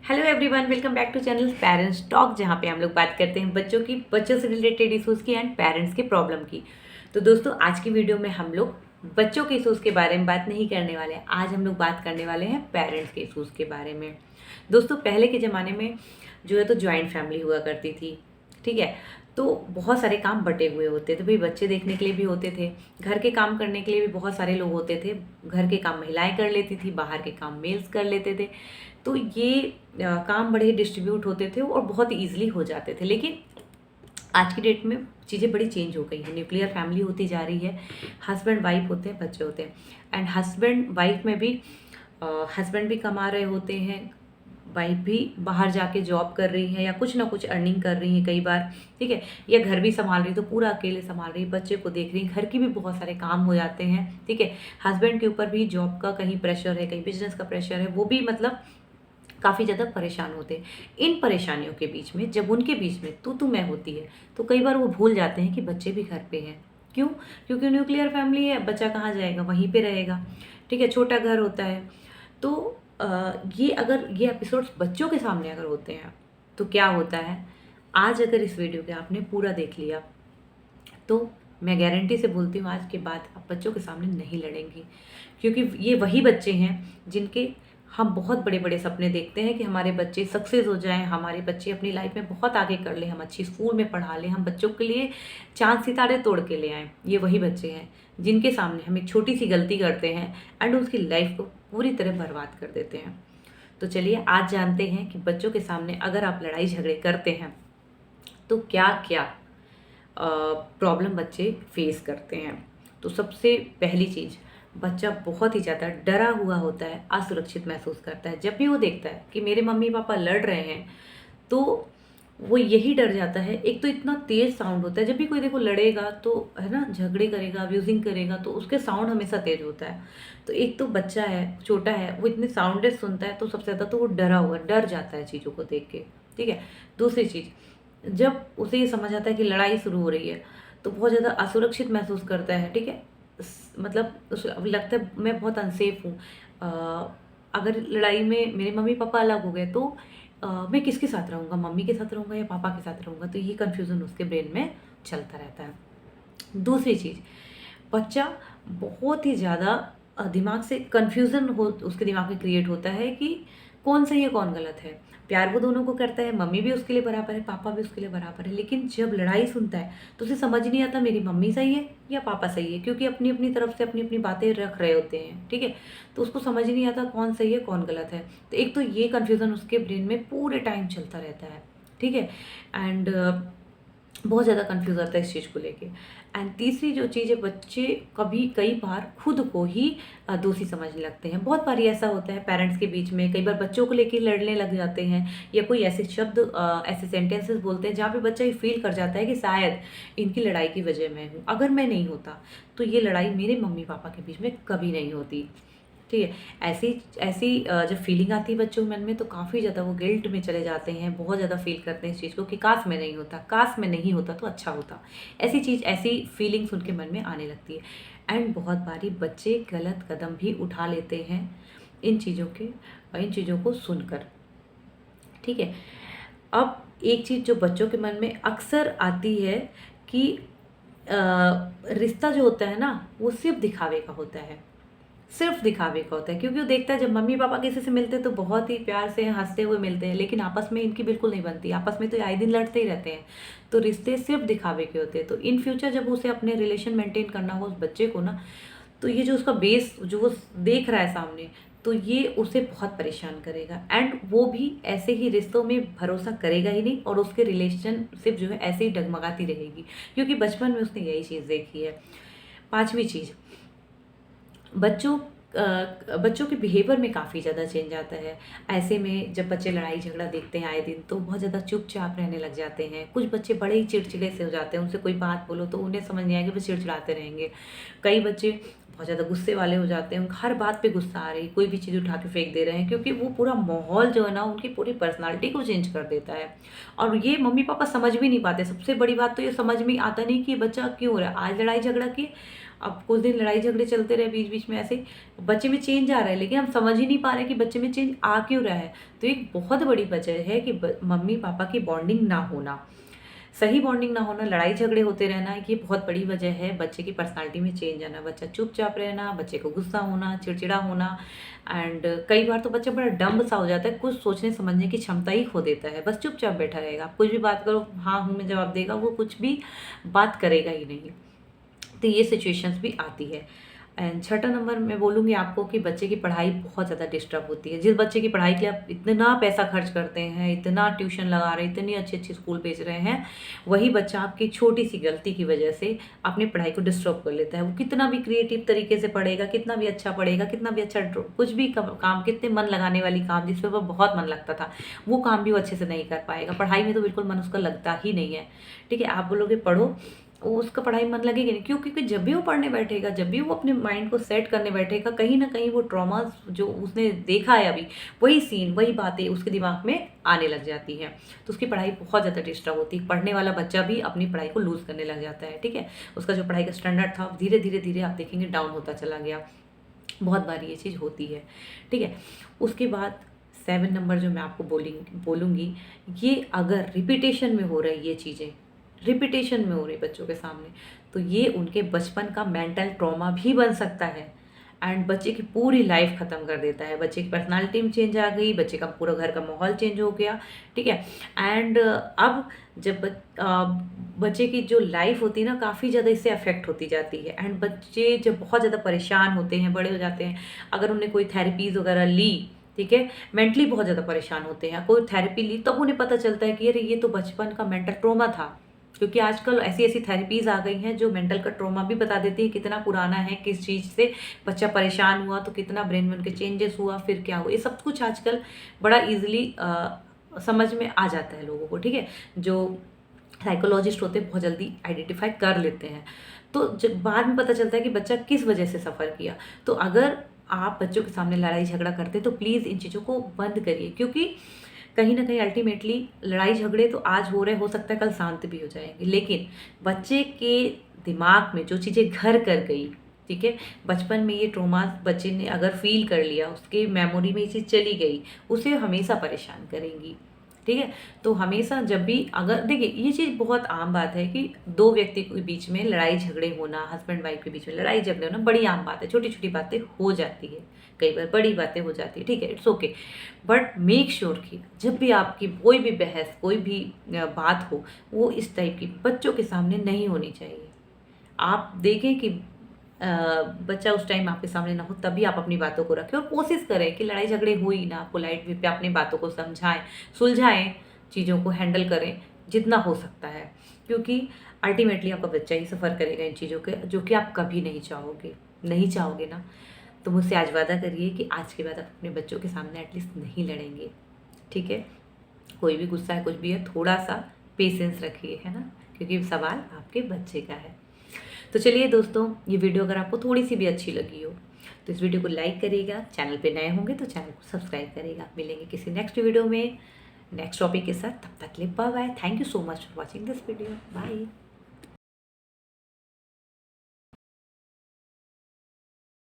Hello everyone, welcome back to channel parents talk, जहाँ पे हम लोग बात करते हैं बच्चों से रिलेटेड इशूज़ की एंड पेरेंट्स के प्रॉब्लम की। तो दोस्तों, आज की वीडियो में हम लोग बच्चों के इशूज़ के बारे में बात नहीं करने वाले हैं। आज हम लोग बात करने वाले हैं पेरेंट्स के इशूज़ के बारे में। दोस्तों, पहले के ज़माने में जो है तो जॉइंट फैमिली हुआ करती थी, ठीक है। तो बहुत सारे काम बटे हुए होते थे भाई, बच्चे देखने के लिए भी होते थे, घर के काम करने के लिए भी बहुत सारे लोग होते थे। घर के काम महिलाएं कर लेती थी, बाहर के काम मेल्स कर लेते थे। तो ये काम बड़े डिस्ट्रीब्यूट होते थे और बहुत ईजिली हो जाते थे। लेकिन आज की डेट में चीज़ें बड़ी चेंज हो गई हैं, न्यूक्लियर फैमिली होती जा रही है। हस्बैंड वाइफ होते हैं, बच्चे होते हैं, एंड हस्बैंड वाइफ में भी हस्बैंड भी कमा रहे होते हैं, वाइफ भी बाहर जाके जॉब कर रही है या कुछ ना कुछ अर्निंग कर रही है कई बार, ठीक है। या घर भी संभाल रही, तो पूरा अकेले संभाल रही, बच्चे को देख रही, घर की भी बहुत सारे काम हो जाते हैं, ठीक है। हस्बैंड के ऊपर भी जॉब का कहीं प्रेशर है, कहीं बिजनेस का प्रेशर है, वो भी मतलब काफ़ी ज़्यादा परेशान होते हैं। इन परेशानियों के बीच में जब उनके बीच में तू मैं होती है, तो कई बार वो भूल जाते हैं कि बच्चे भी घर पे हैं। क्यों? क्योंकि न्यूक्लियर फैमिली है, बच्चा कहाँ जाएगा, वहीं पे रहेगा, ठीक है। छोटा घर होता है। तो ये अगर ये एपिसोड्स बच्चों के सामने अगर होते हैं तो क्या होता है, आज अगर इस वीडियो के आपने पूरा देख लिया तो मैं गारंटी से बोलती हूँ आज के बाद आप बच्चों के सामने नहीं लड़ेंगी। क्योंकि ये वही बच्चे हैं जिनके हम बहुत बड़े बड़े सपने देखते हैं कि हमारे बच्चे सक्सेस हो जाएं, हमारे बच्चे अपनी लाइफ में बहुत आगे कर लें, हम अच्छी स्कूल में पढ़ा लें, हम बच्चों के लिए चांद सितारे तोड़ के ले आएँ। ये वही बच्चे हैं जिनके सामने हम एक छोटी सी गलती करते हैं एंड उसकी लाइफ को पूरी तरह बर्बाद कर देते हैं। तो चलिए आज जानते हैं कि बच्चों के सामने अगर आप लड़ाई झगड़े करते हैं तो क्या क्या प्रॉब्लम बच्चे फेस करते हैं। तो सबसे पहली चीज़, बच्चा बहुत ही ज़्यादा डरा हुआ होता है, असुरक्षित महसूस करता है। जब भी वो देखता है कि मेरे मम्मी पापा लड़ रहे हैं, तो वो यही डर जाता है। एक तो इतना तेज़ साउंड होता है, जब भी कोई देखो लड़ेगा तो है ना, झगड़े करेगा, अब्यूजिंग करेगा, तो उसके साउंड हमेशा तेज़ होता है। तो एक तो बच्चा है, छोटा है, वो इतने साउंडेड सुनता है, तो सबसे ज़्यादा तो वो डरा हुआ, डर जाता है चीज़ों को देख के, ठीक है। दूसरी चीज़, जब उसे ये समझ आता है कि लड़ाई शुरू हो रही है, तो बहुत ज़्यादा असुरक्षित महसूस करता है, ठीक है। मतलब उसे अब लगता है मैं बहुत अनसेफ हूँ। अगर लड़ाई में मेरे मम्मी पापा अलग हो गए तो मैं किसके साथ रहूँगा, मम्मी के साथ रहूँगा या पापा के साथ रहूँगा, तो ये कन्फ्यूज़न उसके ब्रेन में चलता रहता है। दूसरी चीज़, बच्चा बहुत ही ज़्यादा दिमाग से कन्फ्यूज़न हो उसके दिमाग में क्रिएट होता है कि कौन सही है कौन गलत है। प्यार वो दोनों को करता है, मम्मी भी उसके लिए बराबर है, पापा भी उसके लिए बराबर है, लेकिन जब लड़ाई सुनता है तो उसे समझ नहीं आता मेरी मम्मी सही है या पापा सही है, क्योंकि अपनी अपनी तरफ से अपनी अपनी बातें रख रहे होते हैं, ठीक है। तो उसको समझ नहीं आता कौन सही है कौन गलत है। तो एक तो ये कन्फ्यूज़न उसके ब्रेन में पूरे टाइम चलता रहता है, ठीक है। एंड बहुत ज़्यादा कन्फ्यूज़ आता है इस चीज़ को लेके। एंड तीसरी जो चीज़ है, बच्चे कभी कई बार खुद को ही दोषी समझने लगते हैं। बहुत बारी ऐसा होता है पेरेंट्स के बीच में, कई बार बच्चों को लेके लड़ने लग जाते हैं, या कोई ऐसे शब्द ऐसे सेंटेंसेस बोलते हैं जहाँ पे बच्चा ये फील कर जाता है कि शायद इनकी लड़ाई की वजह मैं हूँ, अगर मैं नहीं होता तो ये लड़ाई मेरे मम्मी पापा के बीच में कभी नहीं होती, ठीक है। ऐसी ऐसी जब फीलिंग आती है बच्चों के मन में, तो काफ़ी ज़्यादा वो गिल्ट में चले जाते हैं, बहुत ज़्यादा फील करते हैं इस चीज़ को कि काश मैं नहीं होता, काश मैं नहीं होता तो अच्छा होता। ऐसी फीलिंग्स उनके मन में आने लगती है। एंड बहुत बारी बच्चे गलत कदम भी उठा लेते हैं इन चीज़ों को सुनकर, ठीक है। अब एक चीज़ जो बच्चों के मन में अक्सर आती है कि रिश्ता जो होता है ना, वो सिर्फ दिखावे का होता है, सिर्फ दिखावे का होता है। क्योंकि वो देखता है जब मम्मी पापा किसी से मिलते हैं तो बहुत ही प्यार से हंसते हुए मिलते हैं, लेकिन आपस में इनकी बिल्कुल नहीं बनती, आपस में तो आए दिन लड़ते ही रहते हैं। तो रिश्ते सिर्फ दिखावे के होते हैं। तो इन फ्यूचर जब उसे अपने रिलेशन मेंटेन करना हो उस बच्चे को ना, तो ये जो उसका बेस जो वो देख रहा है सामने, तो ये उसे बहुत परेशान करेगा। एंड वो भी ऐसे ही रिश्तों में भरोसा करेगा ही नहीं, और उसके रिलेशनशिप जो है ऐसे ही डगमगाती रहेगी, क्योंकि बचपन में उसने यही चीज़ देखी है। पांचवी चीज़, बच्चों के बिहेवियर में काफ़ी ज़्यादा चेंज आता है। ऐसे में जब बच्चे लड़ाई झगड़ा देखते हैं आए दिन, तो बहुत ज़्यादा चुपचाप रहने लग जाते हैं। कुछ बच्चे बड़े ही चिड़चिड़े से हो जाते हैं, उनसे कोई बात बोलो तो उन्हें समझ नहीं आएगा, वो चिड़चिड़ाते रहेंगे। कई बच्चे बहुत ज़्यादा गुस्से वाले हो जाते हैं, हर बात पे गुस्सा आ रही, कोई भी चीज़ उठा के फेंक दे रहे हैं, क्योंकि वो पूरा माहौल जो है ना उनकी पूरी पर्सनालिटी को चेंज कर देता है। और ये मम्मी पापा समझ भी नहीं पाते। सबसे बड़ी बात तो ये समझ में आता नहीं कि ये बच्चा क्यों हो रहा है। आज लड़ाई झगड़ा किए, अब कुछ दिन लड़ाई झगड़े चलते रहे बीच बीच में, ऐसे बच्चे में चेंज आ रहा है, लेकिन हम समझ ही नहीं पा रहे कि बच्चे में चेंज आ क्यों रहा है। तो एक बहुत बड़ी वजह है कि मम्मी पापा की बॉन्डिंग ना होना, सही बॉन्डिंग ना होना, लड़ाई झगड़े होते रहना, ये बहुत बड़ी वजह है बच्चे की पर्सनालिटी में चेंज आना। बच्चा चुपचाप रहना, बच्चे को गुस्सा होना, चिड़चिड़ा होना, एंड कई बार तो बच्चा बड़ा डम्ब सा हो जाता है, कुछ सोचने समझने की क्षमता ही खो देता है, बस चुपचाप बैठा रहेगा। आप कुछ भी बात करो हाँ हूँ में जवाब देगा, वो कुछ भी बात करेगा ही नहीं। तो ये सिचुएशंस भी आती है। एंड छठा नंबर मैं बोलूँगी आपको कि बच्चे की पढ़ाई बहुत ज़्यादा डिस्टर्ब होती है। जिस बच्चे की पढ़ाई के लिए आप इतना पैसा खर्च करते हैं, इतना ट्यूशन लगा रहे हैं, इतनी अच्छी अच्छी स्कूल भेज रहे हैं, वही बच्चा आपकी छोटी सी गलती की वजह से अपनी पढ़ाई को डिस्टर्ब कर लेता है। वो कितना भी क्रिएटिव तरीके से पढ़ेगा, कितना भी अच्छा पढ़ेगा, कितना भी अच्छा कुछ भी काम, कितने मन लगाने वाली काम जिस पर वह बहुत मन लगता था, वो काम भी वो अच्छे से नहीं कर पाएगा। पढ़ाई में तो बिल्कुल मन उसका लगता ही नहीं है। ठीक है, आप बोलोगे पढ़ो, वो उसका पढ़ाई मन लगेगा नहीं। क्यों? क्योंकि जब भी वो पढ़ने बैठेगा, जब भी वो अपने माइंड को सेट करने बैठेगा, कहीं ना कहीं वो ट्रॉमा जो उसने देखा है अभी, वही सीन, वही बातें उसके दिमाग में आने लग जाती हैं। तो उसकी पढ़ाई बहुत ज़्यादा डिस्टर्ब होती है। पढ़ने वाला बच्चा भी अपनी पढ़ाई को लूज़ करने लग जाता है। ठीक है, उसका जो पढ़ाई का स्टैंडर्ड था धीरे धीरे धीरे आप देखेंगे डाउन होता चला गया। बहुत बार ये चीज़ होती है। ठीक है, उसके बाद 7 नंबर जो मैं आपको बोलूँगी, ये अगर रिपीटेशन में हो रही ये चीज़ें, रिपीटेशन में हो रही बच्चों के सामने, तो ये उनके बचपन का मेंटल ट्रॉमा भी बन सकता है, एंड बच्चे की पूरी लाइफ ख़त्म कर देता है। बच्चे की पर्सनालिटी में चेंज आ गई, बच्चे का पूरा घर का माहौल चेंज हो गया। ठीक है, एंड अब जब बच्चे की जो लाइफ होती है ना, काफ़ी ज़्यादा इससे अफेक्ट होती जाती है। एंड बच्चे जब बहुत ज़्यादा परेशान होते हैं, बड़े हो जाते हैं, अगर उन्हें कोई थेरेपीज़ वगैरह ली, ठीक है, मेंटली बहुत ज़्यादा परेशान होते हैं, कोई थेरेपी ली, तब उन्हें पता चलता है कि अरे ये तो बचपन का मेंटल ट्रॉमा था। क्योंकि आजकल ऐसी ऐसी थेरेपीज़ आ गई हैं जो मेंटल का ट्रॉमा भी बता देती है, कितना पुराना है, किस चीज़ से बच्चा परेशान हुआ, तो कितना ब्रेन में उनके चेंजेस हुआ, फिर क्या हुआ, ये सब कुछ आजकल बड़ा ईजिली समझ में आ जाता है लोगों को। ठीक है, जो साइकोलॉजिस्ट होते हैं बहुत जल्दी आइडेंटिफाई कर लेते हैं। तो जब बाद में पता चलता है कि बच्चा किस वजह से सफ़र किया। तो अगर आप बच्चों के सामने लड़ाई झगड़ा करते हैं तो प्लीज़ इन चीज़ों को बंद करिए, क्योंकि कहीं ना कहीं अल्टीमेटली लड़ाई झगड़े तो आज हो रहे, हो सकता है कल शांत भी हो जाएंगे, लेकिन बच्चे के दिमाग में जो चीज़ें घर कर गई, ठीक है, बचपन में ये ट्रोमा बच्चे ने अगर फील कर लिया, उसके मेमोरी में ये चीज़ चली गई, उसे हमेशा परेशान करेंगी। ठीक है, तो हमेशा जब भी अगर देखिए, ये चीज़ बहुत आम बात है कि दो व्यक्ति के बीच में लड़ाई झगड़े होना, हस्बैंड वाइफ के बीच में लड़ाई झगड़े होना बड़ी आम बात है। छोटी छोटी बातें हो जाती है, कई बार बड़ी बातें हो जाती है, ठीक है, it's okay, but make sure कि जब भी आपकी कोई भी बहस, कोई भी बात हो, वो इस टाइप की बच्चों के सामने नहीं होनी चाहिए। आप देखें कि बच्चा उस टाइम आपके सामने ना हो, तभी आप अपनी बातों को रखें और कोशिश करें कि लड़ाई झगड़े हो ही ना, पोलाइट वे पे अपनी बातों को समझाएं, सुलझाएं, चीज़ों को हैंडल करें जितना हो सकता है, क्योंकि अल्टीमेटली आपका बच्चा ही सफ़र करेगा इन चीज़ों के, जो कि आप कभी नहीं चाहोगे ना। तो मुझसे आज वादा करिए कि आज के बाद आप अपने बच्चों के सामने एटलीस्ट नहीं लड़ेंगे। ठीक है, कोई भी गुस्सा है, कुछ भी है, थोड़ा सा पेशेंस रखिए, है ना, क्योंकि सवाल आपके बच्चे का है। तो चलिए दोस्तों, ये वीडियो अगर आपको थोड़ी सी भी अच्छी लगी हो तो इस वीडियो को लाइक करिएगा, चैनल पे नए होंगे तो चैनल को सब्सक्राइब करिएगा। मिलेंगे किसी नेक्स्ट वीडियो में नेक्स्ट टॉपिक के साथ, तब तक के लिए bye bye. Thank you so much for watching this video, bye.